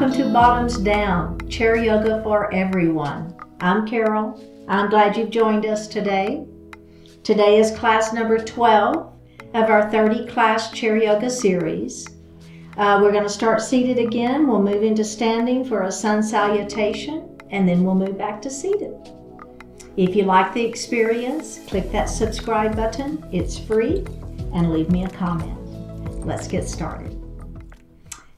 Welcome to Bottoms Down, Chair Yoga for Everyone. I'm Carol. I'm glad you've joined us today. Today is class number 12 of our 30 class Chair Yoga series. We're going to start seated again. We'll move into standing for a sun salutation, and then we'll move back to seated. If you like the experience, click that subscribe button. It's free, and leave me a comment. Let's get started.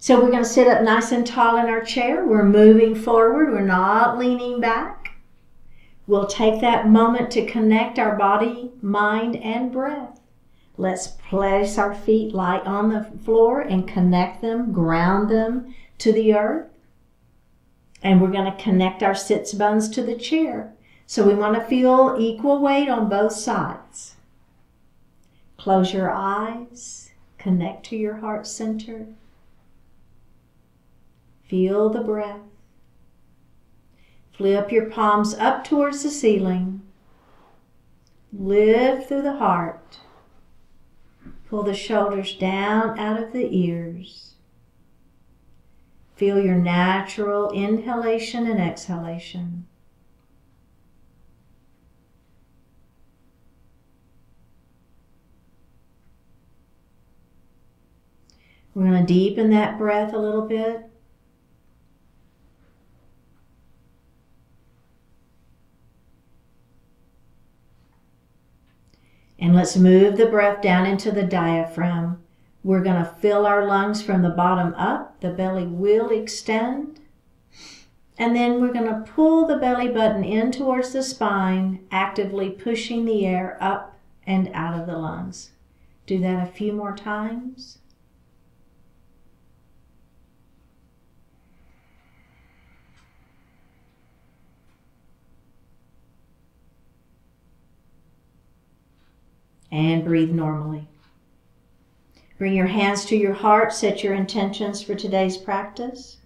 So we're going to sit up nice and tall in our chair. We're moving forward. We're not leaning back. We'll take that moment to connect our body, mind, and breath. Let's place our feet light on the floor and connect them, ground them to the earth. And we're going to connect our sits bones to the chair. So we want to feel equal weight on both sides. Close your eyes. Connect to your heart center. Feel the breath. Flip your palms up towards the ceiling. Lift through the heart. Pull the shoulders down out of the ears. Feel your natural inhalation and exhalation. We're going to deepen that breath a little bit. And let's move the breath down into the diaphragm. We're going to fill our lungs from the bottom up. The belly will extend. And then we're going to pull the belly button in towards the spine, actively pushing the air up and out of the lungs. Do that a few more times. And breathe normally. Bring your hands to your heart. Set your intentions for today's practice.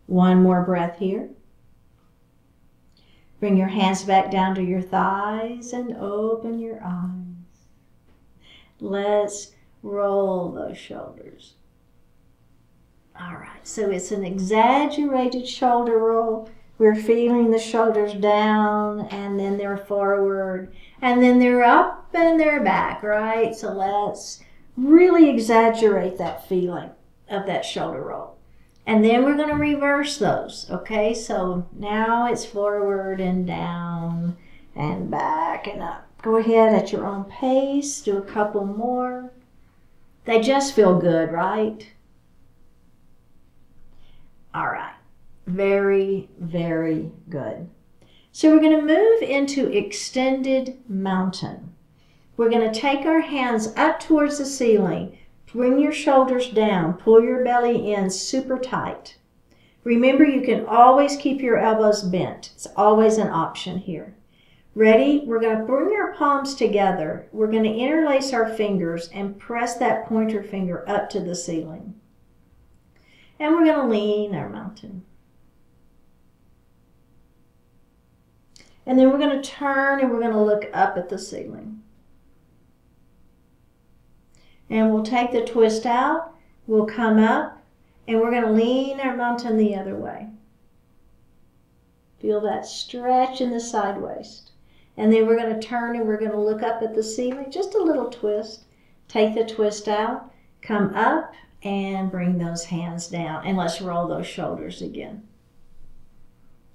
One more breath here. Bring your hands back down to your thighs and open your eyes. Let's roll those shoulders. All right, so it's an exaggerated shoulder roll. We're feeling the shoulders down, and then they're forward, and then they're up and they're back, right? So let's really exaggerate that feeling of that shoulder roll. And then we're going to reverse those, okay? So now it's forward and down and back and up. Go ahead at your own pace. Do a couple more. They just feel good, right? All right. Very, very good. So we're going to move into extended mountain. We're going to take our hands up towards the ceiling. Bring your shoulders down. Pull your belly in super tight. Remember, you can always keep your elbows bent. It's always an option here. Ready? We're going to bring our palms together. We're going to interlace our fingers and press that pointer finger up to the ceiling. And we're going to lean our mountain. And then we're going to turn and we're going to look up at the ceiling. And we'll take the twist out. We'll come up and we're going to lean our mountain the other way. Feel that stretch in the side waist. And then we're going to turn and we're going to look up at the ceiling. Just a little twist. Take the twist out. Come up and bring those hands down. And let's roll those shoulders again.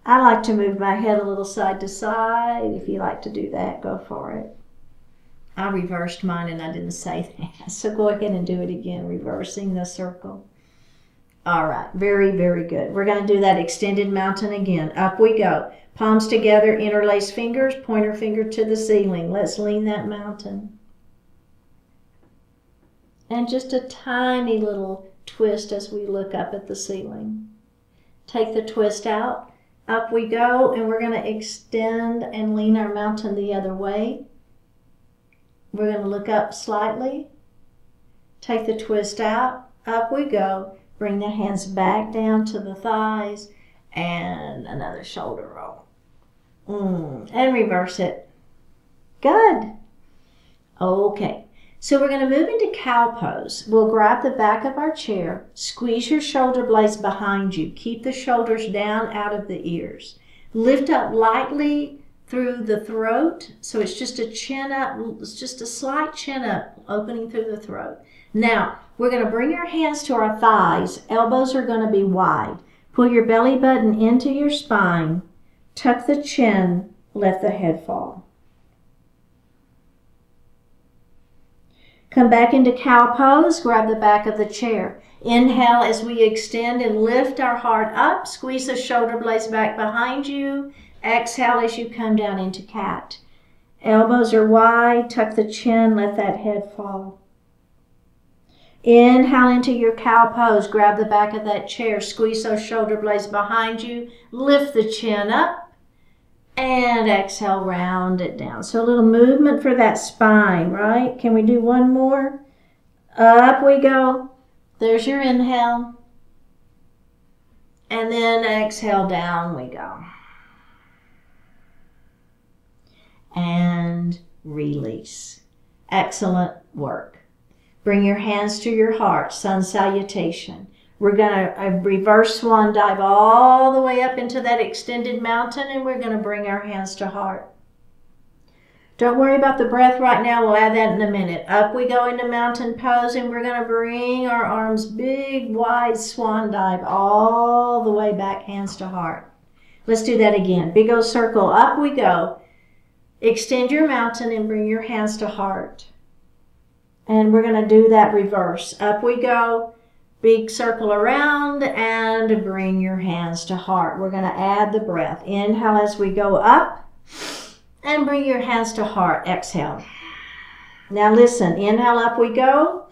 I like to move my head a little side to side. If you like to do that, go for it. I reversed mine and I didn't say that. So go ahead and do it again, reversing the circle. All right, very, very good. We're going to do that extended mountain again. Up we go. Palms together, interlace fingers, pointer finger to the ceiling. Let's lean that mountain. And just a tiny little twist as we look up at the ceiling. Take the twist out. Up we go, and we're going to extend and lean our mountain the other way. We're going to look up slightly. Take the twist out. Up we go. Bring the hands back down to the thighs, and another shoulder roll. And reverse it. Good. Okay. So we're going to move into cow pose. We'll grab the back of our chair, squeeze your shoulder blades behind you. Keep the shoulders down out of the ears. Lift up lightly through the throat. So it's just a chin up, it's just a slight chin up, opening through the throat. Now, we're going to bring our hands to our thighs. Elbows are going to be wide. Pull your belly button into your spine. Tuck the chin, let the head fall. Come back into cow pose, grab the back of the chair. Inhale as we extend and lift our heart up. Squeeze the shoulder blades back behind you. Exhale as you come down into cat. Elbows are wide, tuck the chin, let that head fall. Inhale into your cow pose, grab the back of that chair, squeeze those shoulder blades behind you, lift the chin up, and exhale, round it down. So a little movement for that spine, right? Can we do one more? Up we go. There's your inhale. And then exhale, down we go. And release. Excellent work. Bring your hands to your heart, sun salutation. We're going to reverse swan dive all the way up into that extended mountain, and we're going to bring our hands to heart. Don't worry about the breath right now. We'll add that in a minute. Up we go into mountain pose, and we're going to bring our arms big, wide swan dive all the way back, hands to heart. Let's do that again. Big old circle. Up we go. Extend your mountain and bring your hands to heart. And we're going to do that reverse. Up we go. Big circle around and bring your hands to heart. We're going to add the breath. Inhale as we go up and bring your hands to heart. Exhale. Now listen. Inhale, up we go.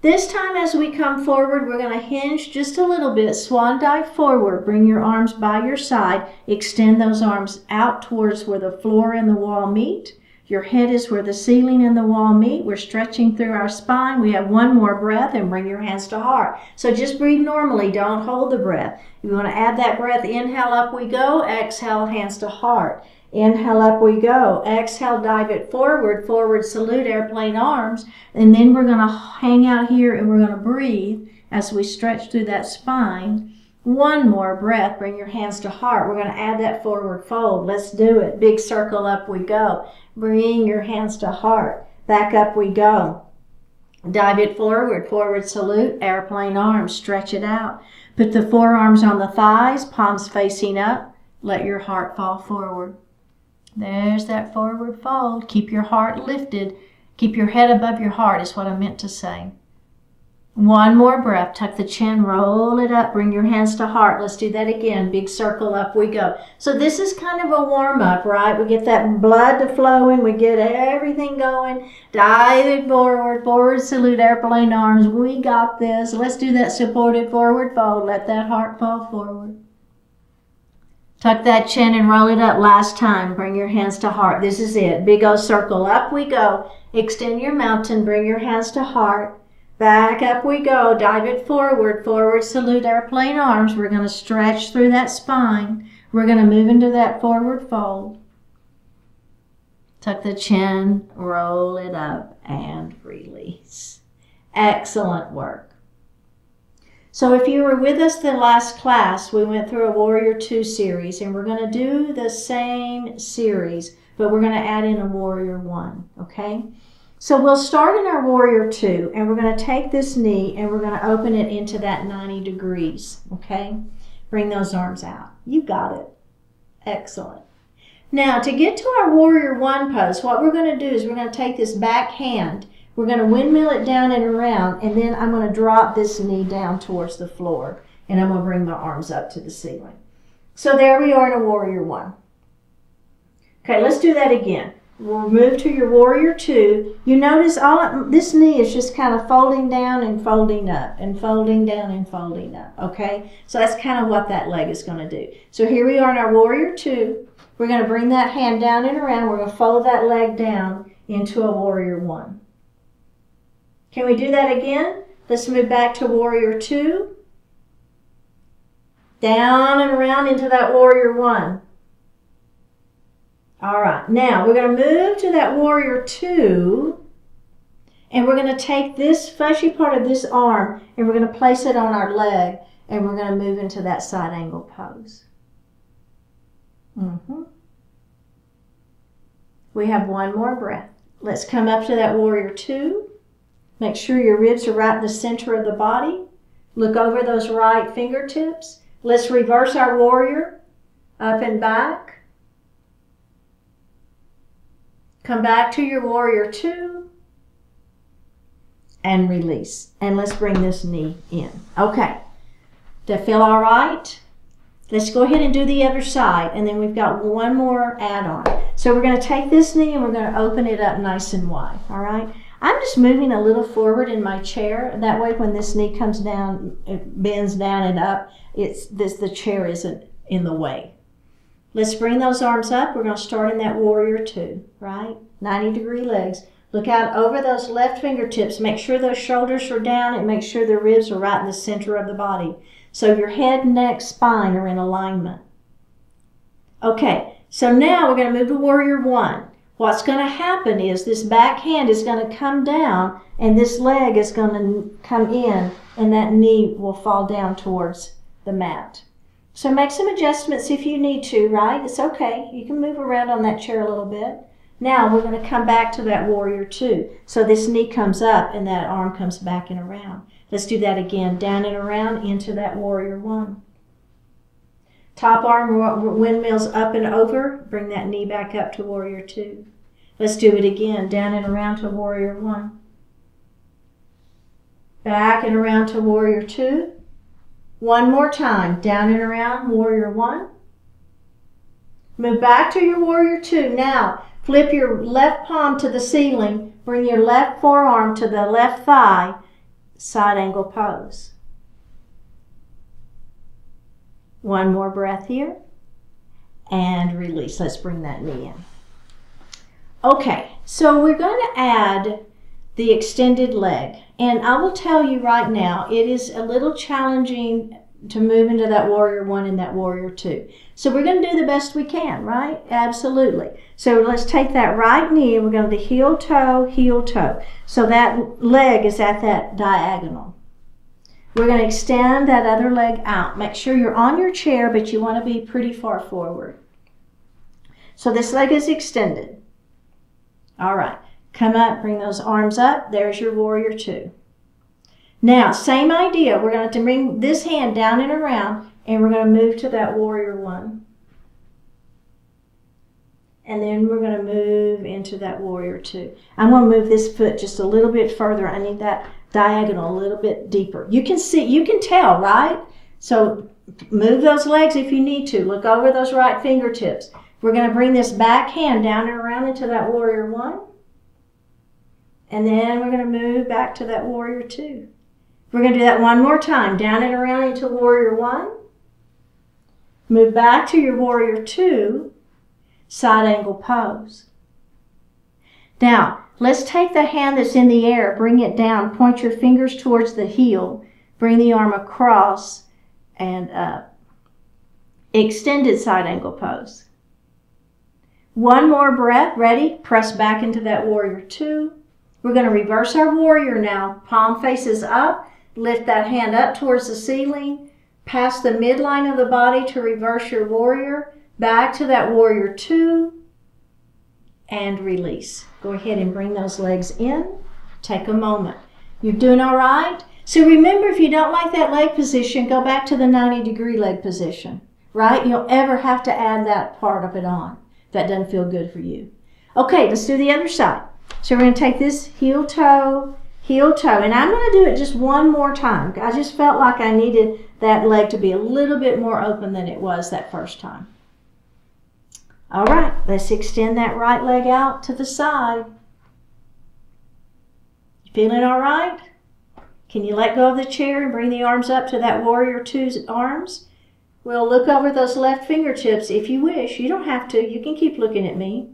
This time as we come forward, we're going to hinge just a little bit. Swan dive forward. Bring your arms by your side. Extend those arms out towards where the floor and the wall meet. Your head is where the ceiling and the wall meet. We're stretching through our spine. We have one more breath and bring your hands to heart. So just breathe normally. Don't hold the breath. You want to add that breath. Inhale, up we go. Exhale, hands to heart. Inhale, up we go. Exhale, dive it forward. Forward salute, airplane arms. And then we're going to hang out here and we're going to breathe as we stretch through that spine. One more breath. Bring your hands to heart. We're going to add that forward fold. Let's do it. Big circle, up we go. Bring your hands to heart. Back up we go. Dive it forward. Forward salute, airplane arms. Stretch it out. Put the forearms on the thighs, palms facing up. Let your heart fall forward. There's that forward fold. Keep your heart lifted. Keep your head above your heart is what I meant to say. One more breath. Tuck the chin, roll it up, bring your hands to heart. Let's do that again. Big circle, up we go. So this is kind of a warm-up, right? We get that blood to flowing. We get everything going. Dive it forward. Forward salute, airplane arms. We got this. Let's do that supported forward fold. Let that heart fall forward. Tuck that chin and roll it up. Last time. Bring your hands to heart. This is it. Big old circle, up we go. Extend your mountain. Bring your hands to heart. Back up we go. Dive it forward. Forward salute, airplane arms. We're going to stretch through that spine. We're going to move into that forward fold. Tuck the chin, roll it up, and release. Excellent work. So if you were with us the last class, we went through a Warrior 2 series, and we're going to do the same series, but we're going to add in a Warrior 1, okay? So we'll start in our Warrior 2, and we're going to take this knee and we're going to open it into that 90 degrees, okay? Bring those arms out. You got it. Excellent. Now, to get to our Warrior 1 pose, what we're going to do is we're going to take this back hand, we're going to windmill it down and around, and then I'm going to drop this knee down towards the floor, and I'm going to bring my arms up to the ceiling. So there we are in a Warrior 1. Okay, let's do that again. We'll move to your Warrior 2. You notice this knee is just kind of folding down and folding up and folding down and folding up, okay? So that's kind of what that leg is going to do. So here we are in our Warrior 2. We're going to bring that hand down and around. We're going to fold that leg down into a Warrior 1. Can we do that again? Let's move back to Warrior 2. Down and around into that Warrior 1. All right, now we're going to move to that Warrior 2, And we're going to take this fleshy part of this arm and we're going to place it on our leg and we're going to move into that side angle pose. We have one more breath. Let's come up to that warrior two. Make sure your ribs are right in the center of the body. Look over those right fingertips. Let's reverse our warrior, up and back. Come back to your warrior two and release. And let's bring this knee in. Okay, does that feel all right? Let's go ahead and do the other side, and then we've got one more add-on. So we're going to take this knee and we're going to open it up nice and wide, all right? I'm just moving a little forward in my chair. That way when this knee comes down, it bends down and up, the chair isn't in the way. Let's bring those arms up. We're going to start in that warrior two, right? 90-degree legs. Look out over those left fingertips. Make sure those shoulders are down and make sure the ribs are right in the center of the body. So your head, neck, spine are in alignment. Okay, so now we're going to move to warrior one. What's going to happen is this back hand is going to come down and this leg is going to come in and that knee will fall down towards the mat. So make some adjustments if you need to, right? It's okay. You can move around on that chair a little bit. Now we're going to come back to that warrior two. So this knee comes up and that arm comes back and around. Let's do that again. Down and around into that warrior one. Top arm windmills up and over. Bring that knee back up to warrior two. Let's do it again. Down and around to warrior one. Back and around to warrior two. One more time. Down and around warrior one. Move back to your warrior two. Now flip your left palm to the ceiling. Bring your left forearm to the left thigh. Side angle pose. One more breath here and release. Let's bring that knee in. Okay, so we're going to add the extended leg, and I will tell you right now it is a little challenging to move into that warrior one and that warrior two. So we're going to do the best we can, right? Absolutely. So let's take that right knee and we're going to heel toe, heel toe. So that leg is at that diagonal. We're going to extend that other leg out. Make sure you're on your chair, but you want to be pretty far forward. So this leg is extended. All right. Come up, bring those arms up. There's your warrior two. Now, same idea. We're going to bring this hand down and around, and we're going to move to that warrior one. And then we're going to move into that warrior two. I'm going to move this foot just a little bit further. I need that diagonal a little bit deeper. You can see, you can tell, right? So move those legs if you need to. Look over those right fingertips. We're going to bring this back hand down and around into that warrior one. And then we're going to move back to that warrior two. We're going to do that one more time. Down and around into warrior one. Move back to your warrior two. Side angle pose. Now, let's take the hand that's in the air, bring it down, point your fingers towards the heel, bring the arm across and up. Extended side angle pose. One more breath. Ready? Press back into that warrior two. We're going to reverse our warrior now. Palm faces up. Lift that hand up towards the ceiling. Past the midline of the body to reverse your warrior. Back to that warrior two. And release. Go ahead and bring those legs in. Take a moment. You're doing all right? So remember, if you don't like that leg position, go back to the 90-degree leg position, right? You don't ever have to add that part of it on if that doesn't feel good for you. Okay, let's do the other side. So we're going to take this heel toe, and I'm going to do it just one more time. I just felt like I needed that leg to be a little bit more open than it was that first time. All right, let's extend that right leg out to the side. You feeling all right? Can you let go of the chair and bring the arms up to that warrior two's arms? We'll look over those left fingertips if you wish. You don't have to. You can keep looking at me.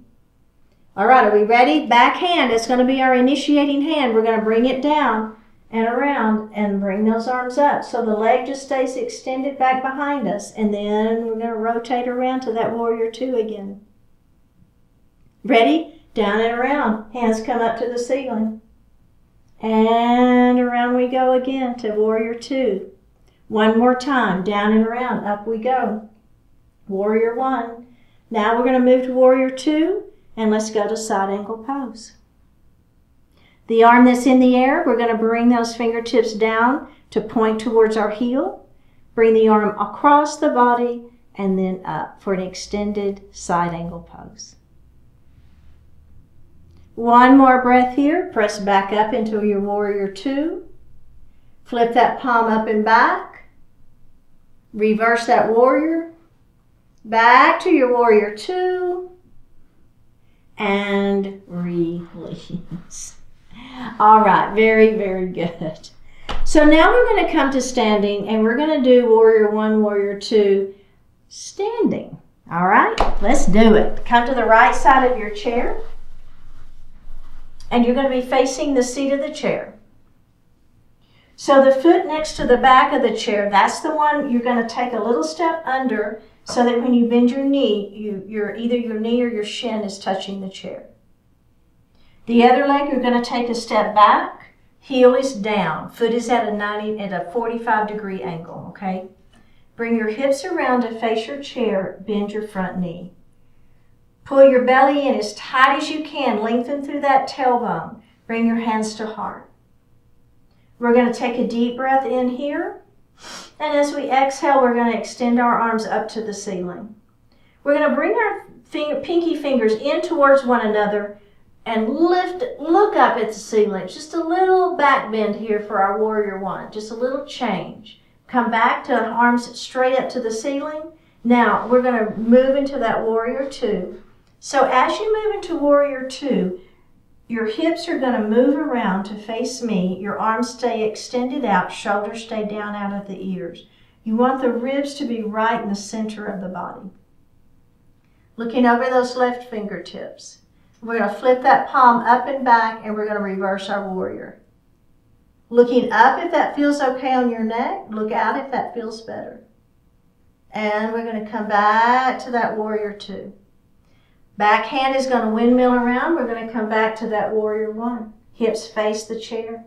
All right, are we ready? Back hand. It's going to be our initiating hand. We're going to bring it down and around and bring those arms up. So the leg just stays extended back behind us. And then we're going to rotate around to that warrior two again. Ready? Down and around. Hands come up to the ceiling. And around we go again to warrior two. One more time, down and around, up we go. Warrior one. Now we're going to move to warrior two, and let's go to side angle pose. The arm that's in the air, we're going to bring those fingertips down to point towards our heel. Bring the arm across the body and then up for an extended side angle pose. One more breath here. Press back up into your warrior two. Flip that palm up and back. Reverse that warrior. Back to your warrior two. And release. All right, very, very good. So now we're going to come to standing, and we're going to do warrior one, warrior two, standing. All right, let's do it. Come to the right side of your chair, and you're going to be facing the seat of the chair. So the foot next to the back of the chair, that's the one you're going to take a little step under so that when you bend your knee, either your knee or your shin is touching the chair. The other leg, you're going to take a step back. Heel is down. Foot is at a 45-degree angle, okay? Bring your hips around to face your chair. Bend your front knee. Pull your belly in as tight as you can. Lengthen through that tailbone. Bring your hands to heart. We're going to take a deep breath in here. And as we exhale, we're going to extend our arms up to the ceiling. We're going to bring our pinky fingers in towards one another and look up at the ceiling. Just a little back bend here for our warrior one. Just a little change. Come back to arms straight up to the ceiling. Now we're going to move into that warrior two. So as you move into warrior two, your hips are going to move around to face me. Your arms stay extended out. Shoulders stay down out of the ears. You want the ribs to be right in the center of the body. Looking over those left fingertips. We're going to flip that palm up and back, and we're going to reverse our warrior. Looking up if that feels okay on your neck. Look out if that feels better. And we're going to come back to that warrior two. Back hand is going to windmill around. We're going to come back to that warrior one. Hips face the chair.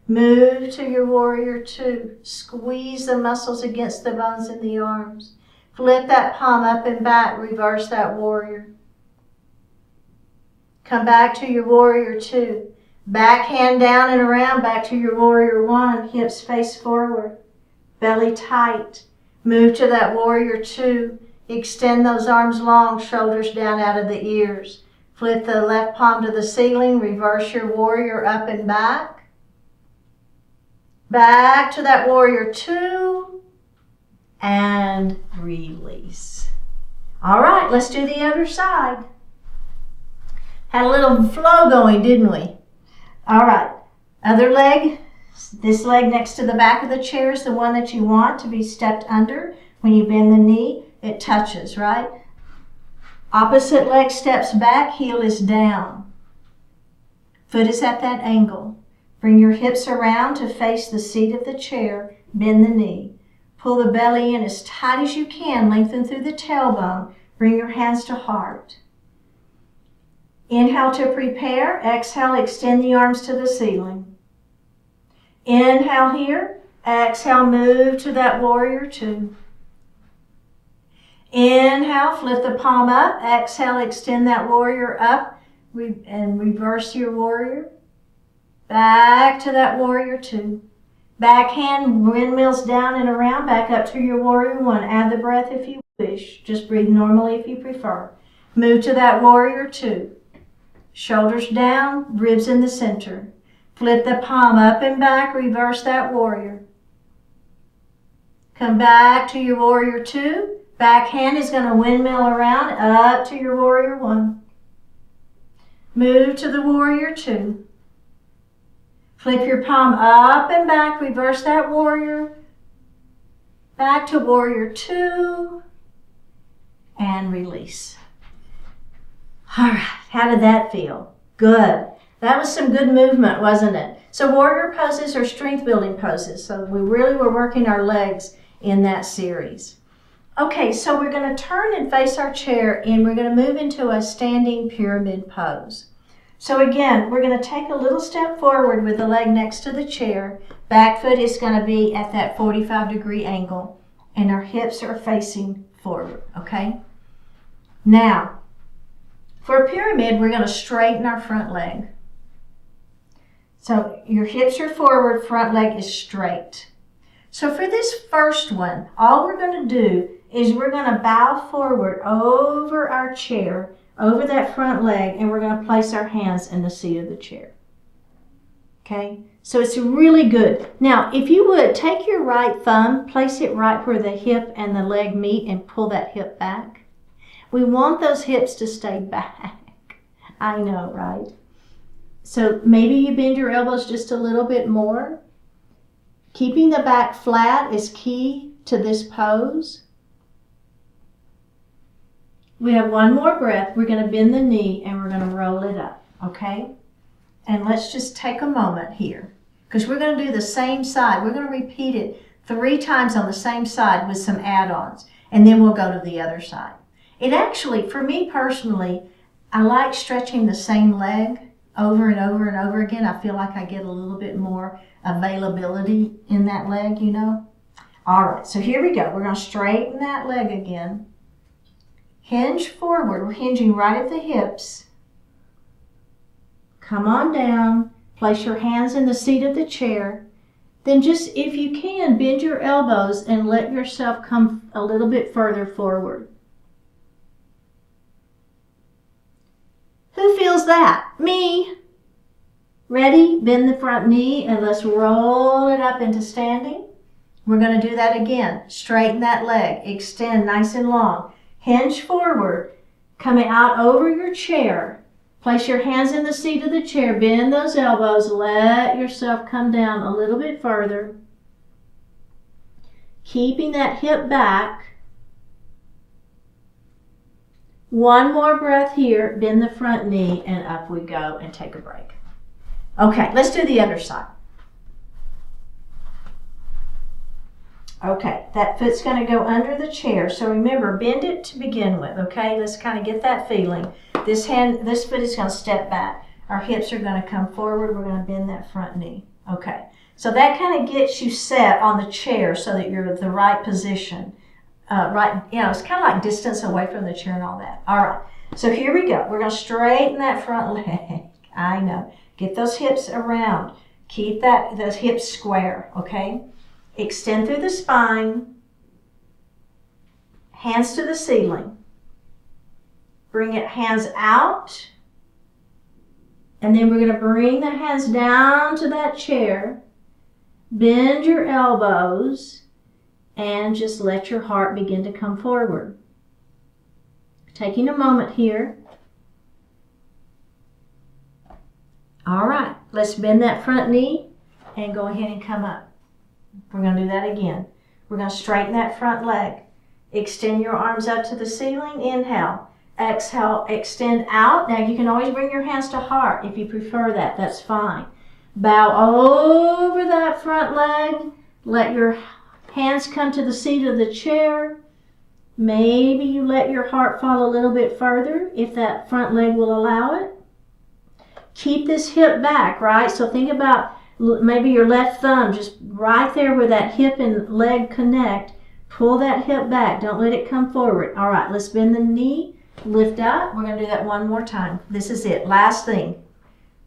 Move to your warrior two. Squeeze the muscles against the bones in the arms. Flip that palm up and back. Reverse that warrior. Come back to your warrior two. Back hand down and around, back to your warrior one. Hips face forward. Belly tight. Move to that warrior two. Extend those arms long, shoulders down out of the ears. Flip the left palm to the ceiling. Reverse your warrior up and back. Back to that warrior two. And release. All right, let's do the other side. Had a little flow going, didn't we? All right, other leg. This leg next to the back of the chair is the one that you want to be stepped under. When you bend the knee, it touches, right? Opposite leg steps back, heel is down. Foot is at that angle. Bring your hips around to face the seat of the chair. Bend the knee. Pull the belly in as tight as you can. Lengthen through the tailbone. Bring your hands to heart. Inhale to prepare. Exhale, extend the arms to the ceiling. Inhale here. Exhale, move to that warrior two. Inhale, flip the palm up. Exhale, extend that warrior up and reverse your warrior. Back to that warrior two. Back hand windmills down and around. Back up to your warrior one. Add the breath if you wish. Just breathe normally if you prefer. Move to that warrior two. Shoulders down, ribs in the center. Flip the palm up and back, reverse that warrior. Come back to your warrior two. Back hand is going to windmill around up to your warrior one. Move to the warrior two. Flip your palm up and back, reverse that warrior. Back to warrior two. And release. All right, how did that feel? Good. That was some good movement, wasn't it? So warrior poses are strength building poses. So we really were working our legs in that series. Okay, so we're going to turn and face our chair, and we're going to move into a standing pyramid pose. So again, we're going to take a little step forward with the leg next to the chair. Back foot is going to be at that 45-degree angle, and our hips are facing forward, okay? Now, for a pyramid, we're going to straighten our front leg. So your hips are forward, front leg is straight. So for this first one, all we're going to do is we're going to bow forward over our chair, over that front leg, and we're going to place our hands in the seat of the chair. Okay, so it's really good. Now, if you would, take your right thumb, place it right where the hip and the leg meet and pull that hip back. We want those hips to stay back. I know, right? So maybe you bend your elbows just a little bit more. Keeping the back flat is key to this pose. We have one more breath. We're going to bend the knee and we're going to roll it up, okay? And let's just take a moment here because we're going to do the same side. We're going to repeat it 3 times on the same side with some add-ons, and then we'll go to the other side. It actually, for me personally, I like stretching the same leg over and over and over again. I feel like I get a little bit more availability in that leg, you know. All right, so here we go. We're going to straighten that leg again. Hinge forward. We're hinging right at the hips. Come on down. Place your hands in the seat of the chair. Then just, if you can, bend your elbows and let yourself come a little bit further forward. Who feels that? Me. Ready? Bend the front knee and let's roll it up into standing. We're going to do that again. Straighten that leg. Extend nice and long. Hinge forward. Coming out over your chair. Place your hands in the seat of the chair. Bend those elbows. Let yourself come down a little bit further. Keeping that hip back. One more breath here. Bend the front knee and up we go and take a break. Okay, let's do the other side. Okay, that foot's going to go under the chair. So remember, bend it to begin with, okay? Let's kind of get that feeling. This foot is going to step back. Our hips are going to come forward. We're going to bend that front knee. Okay, so that kind of gets you set on the chair so that you're at the right position. Right, you know, it's kind of like distance away from the chair and all that. All right, so here we go. We're going to straighten that front leg. I know. Get those hips around. Keep those hips square, okay? Extend through the spine. Hands to the ceiling. Bring it hands out. And then we're going to bring the hands down to that chair. Bend your elbows. And just let your heart begin to come forward. Taking a moment here. All right, let's bend that front knee and go ahead and come up. We're going to do that again. We're going to straighten that front leg. Extend your arms up to the ceiling. Inhale. Exhale, extend out. Now you can always bring your hands to heart if you prefer that. That's fine. Bow over that front leg. Let your hands come to the seat of the chair. Maybe you let your heart fall a little bit further if that front leg will allow it. Keep this hip back, right? So think about maybe your left thumb just right there where that hip and leg connect. Pull that hip back. Don't let it come forward. All right, let's bend the knee. Lift up. We're going to do that one more time. This is it. Last thing.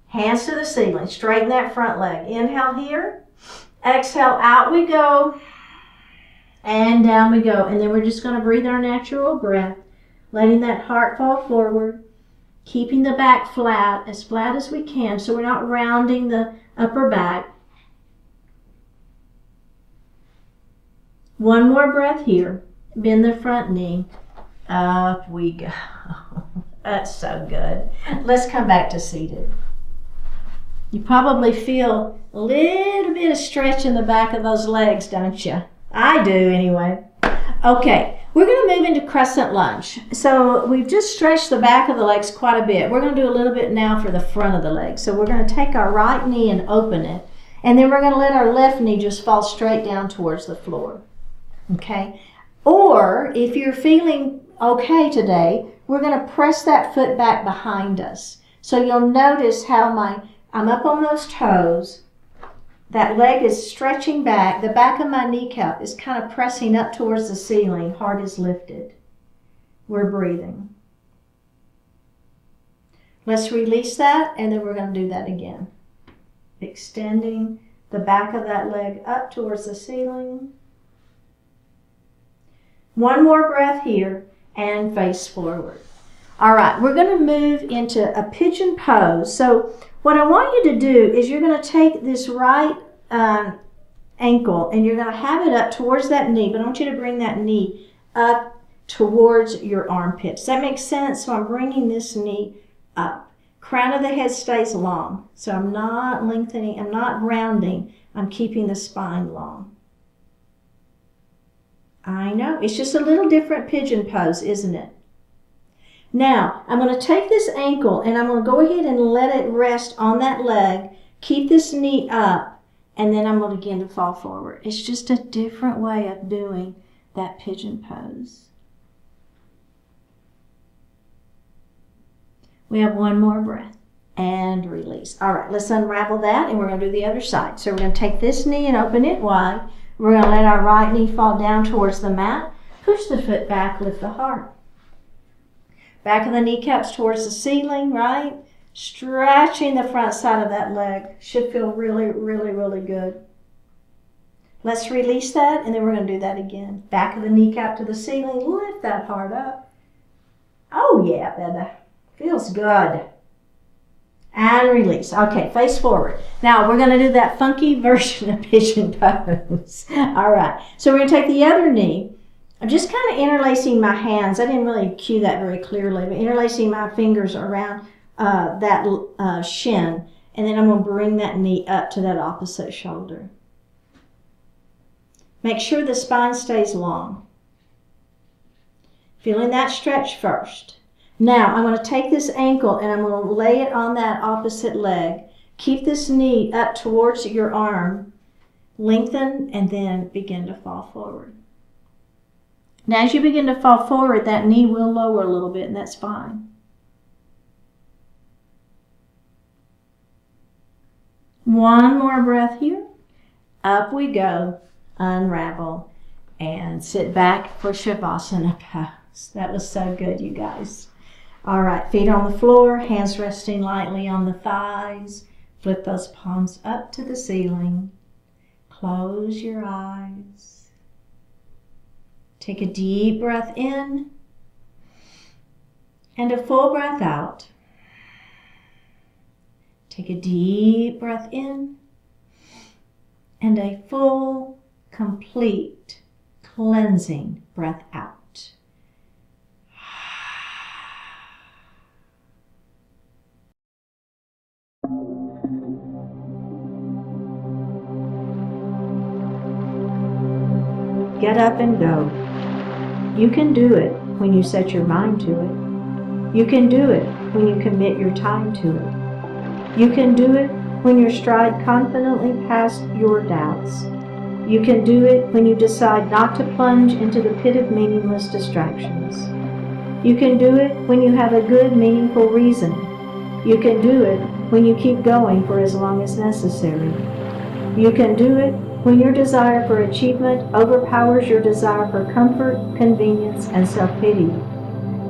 Hands to the ceiling. Straighten that front leg. Inhale here. Exhale, out we go. And down we go. And then we're just going to breathe our natural breath, letting that heart fall forward, keeping the back flat as we can, so we're not rounding the upper back. One more breath here. Bend the front knee. Up we go. That's so good. Let's come back to seated. You probably feel a little bit of stretch in the back of those legs, don't you? I do anyway. Okay, we're going to move into crescent lunge. So we've just stretched the back of the legs quite a bit. We're going to do a little bit now for the front of the leg. So we're going to take our right knee and open it. And then we're going to let our left knee just fall straight down towards the floor. Okay? Or if you're feeling okay today, we're going to press that foot back behind us. So you'll notice how I'm up on those toes. That leg is stretching back. The back of my kneecap is kind of pressing up towards the ceiling. Heart is lifted. We're breathing. Let's release that, and then we're going to do that again. Extending the back of that leg up towards the ceiling. One more breath here, and face forward. All right, we're going to move into a pigeon pose. So what I want you to do is you're going to take this right ankle and you're going to have it up towards that knee, but I want you to bring that knee up towards your armpit. Does that make sense? So I'm bringing this knee up. Crown of the head stays long, so I'm not lengthening, I'm not rounding, I'm keeping the spine long. I know, it's just a little different pigeon pose, isn't it? Now, I'm going to take this ankle and I'm going to go ahead and let it rest on that leg, keep this knee up, and then I'm going to begin to fall forward. It's just a different way of doing that pigeon pose. We have one more breath and release. All right, let's unravel that and we're going to do the other side. So we're going to take this knee and open it wide. We're going to let our right knee fall down towards the mat. Push the foot back, lift the heart. Back of the kneecaps towards the ceiling, right? Stretching the front side of that leg. Should feel really, really, really good. Let's release that and then we're going to do that again. Back of the kneecap to the ceiling. Lift that heart up. Oh yeah, baby. Feels good. And release. Okay, face forward. Now we're going to do that funky version of pigeon pose. All right. So we're going to take the other knee. I'm just kind of interlacing my hands. I didn't really cue that very clearly, but interlacing my fingers around that shin. And then I'm going to bring that knee up to that opposite shoulder. Make sure the spine stays long. Feeling that stretch first. Now, I'm going to take this ankle and I'm going to lay it on that opposite leg. Keep this knee up towards your arm. Lengthen and then begin to fall forward. Now, as you begin to fall forward, that knee will lower a little bit and that's fine. One more breath here. Up we go. Unravel and sit back for Savasana pose. That was so good, you guys. All right, feet on the floor, hands resting lightly on the thighs. Flip those palms up to the ceiling. Close your eyes. Take a deep breath in and a full breath out. Take a deep breath in and a full, complete, cleansing breath out. Get up and go. You can do it when you set your mind to it. You can do it when you commit your time to it. You can do it when you stride confidently past your doubts. You can do it when you decide not to plunge into the pit of meaningless distractions. You can do it when you have a good, meaningful reason. You can do it when you keep going for as long as necessary. You can do it when your desire for achievement overpowers your desire for comfort, convenience, and self-pity.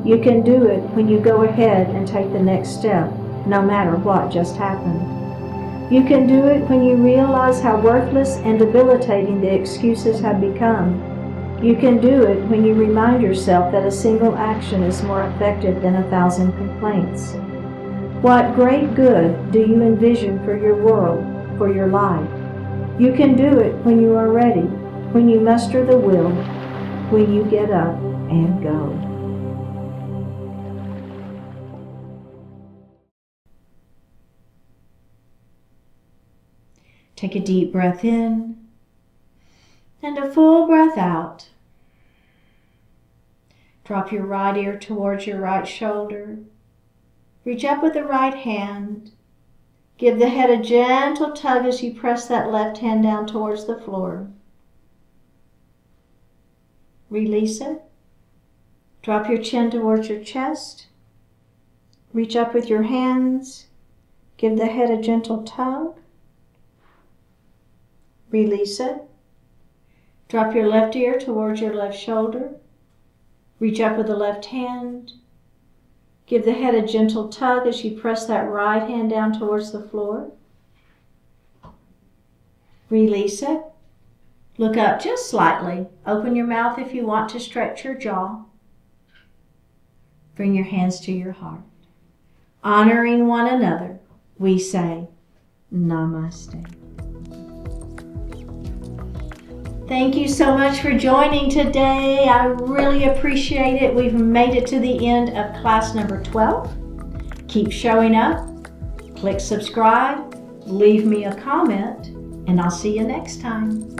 You can do it when you go ahead and take the next step, no matter what just happened. You can do it when you realize how worthless and debilitating the excuses have become. You can do it when you remind yourself that a single action is more effective than 1,000 complaints. What great good do you envision for your world, for your life? You can do it when you are ready, when you muster the will, when you get up and go. Take a deep breath in and a full breath out. Drop your right ear towards your right shoulder. Reach up with the right hand. Give the head a gentle tug as you press that left hand down towards the floor. Release it. Drop your chin towards your chest. Reach up with your hands. Give the head a gentle tug. Release it. Drop your left ear towards your left shoulder. Reach up with the left hand. Give the head a gentle tug as you press that right hand down towards the floor. Release it. Look up just slightly. Open your mouth if you want to stretch your jaw. Bring your hands to your heart. Honoring one another, we say Namaste. Thank you so much for joining today. I really appreciate it. We've made it to the end of class number 12. Keep showing up. Click subscribe. Leave me a comment, and I'll see you next time.